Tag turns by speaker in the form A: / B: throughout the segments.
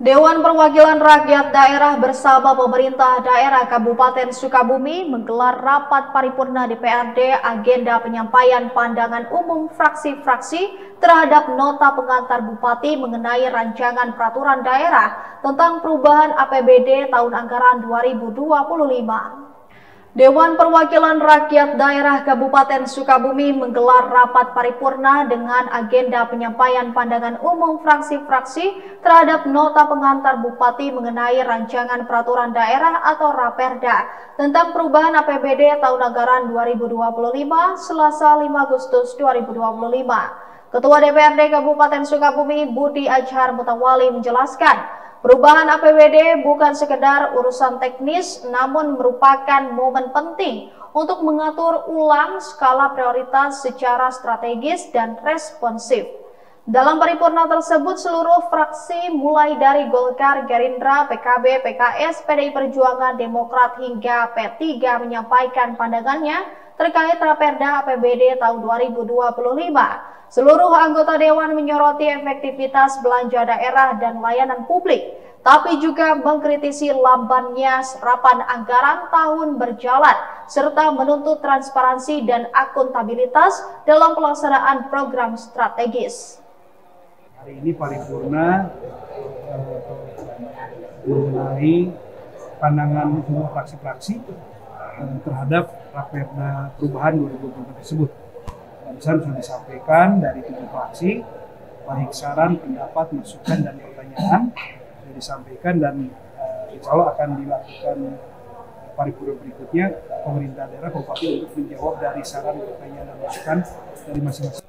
A: Dewan Perwakilan Rakyat Daerah bersama pemerintah daerah Kabupaten Sukabumi menggelar rapat paripurna DPRD agenda penyampaian pandangan umum fraksi-fraksi terhadap nota pengantar Bupati mengenai rancangan peraturan daerah tentang perubahan APBD tahun anggaran 2025. Dewan Perwakilan Rakyat Daerah Kabupaten Sukabumi menggelar rapat paripurna dengan agenda penyampaian pandangan umum fraksi-fraksi terhadap nota pengantar Bupati mengenai rancangan peraturan daerah atau Raperda tentang perubahan APBD tahun anggaran 2025 Selasa 5 Agustus 2025. Ketua DPRD Kabupaten Sukabumi Budi Adjar Mutawali menjelaskan, perubahan APBD bukan sekedar urusan teknis, namun merupakan momen penting untuk mengatur ulang skala prioritas secara strategis dan responsif. Dalam paripurna tersebut, seluruh fraksi mulai dari Golkar, Gerindra, PKB, PKS, PDI Perjuangan, Demokrat hingga P3 menyampaikan pandangannya terkait Raperda APBD tahun 2025. Seluruh anggota Dewan menyoroti efektivitas belanja daerah dan layanan publik, tapi juga mengkritisi lambannya serapan anggaran tahun berjalan, serta menuntut transparansi dan akuntabilitas dalam pelaksanaan program strategis.
B: Hari ini paripurna mengenai pandangan semua fraksi-fraksi terhadap Raperda perubahan 2025 tersebut. Sudah disampaikan dari 7 fraksi, baik saran, pendapat, masukan, dan pertanyaan sudah disampaikan, dan insya Allah akan dilakukan paripurna berikutnya pemerintah daerah Kabupaten untuk menjawab dari saran, pertanyaan, dan masukan dari masing-masing.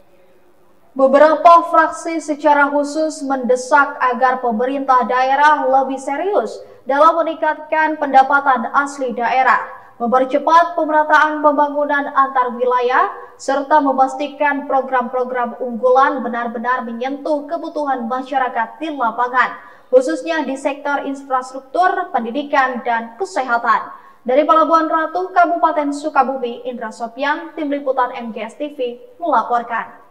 A: Beberapa fraksi secara khusus mendesak agar pemerintah daerah lebih serius dalam meningkatkan pendapatan asli daerah, mempercepat pemerataan pembangunan antar wilayah, serta memastikan program-program unggulan benar-benar menyentuh kebutuhan masyarakat di lapangan, khususnya di sektor infrastruktur, pendidikan, dan kesehatan. Dari Pelabuhan Ratu, Kabupaten Sukabumi, Indra Sopyan, Tim Liputan MGS TV melaporkan.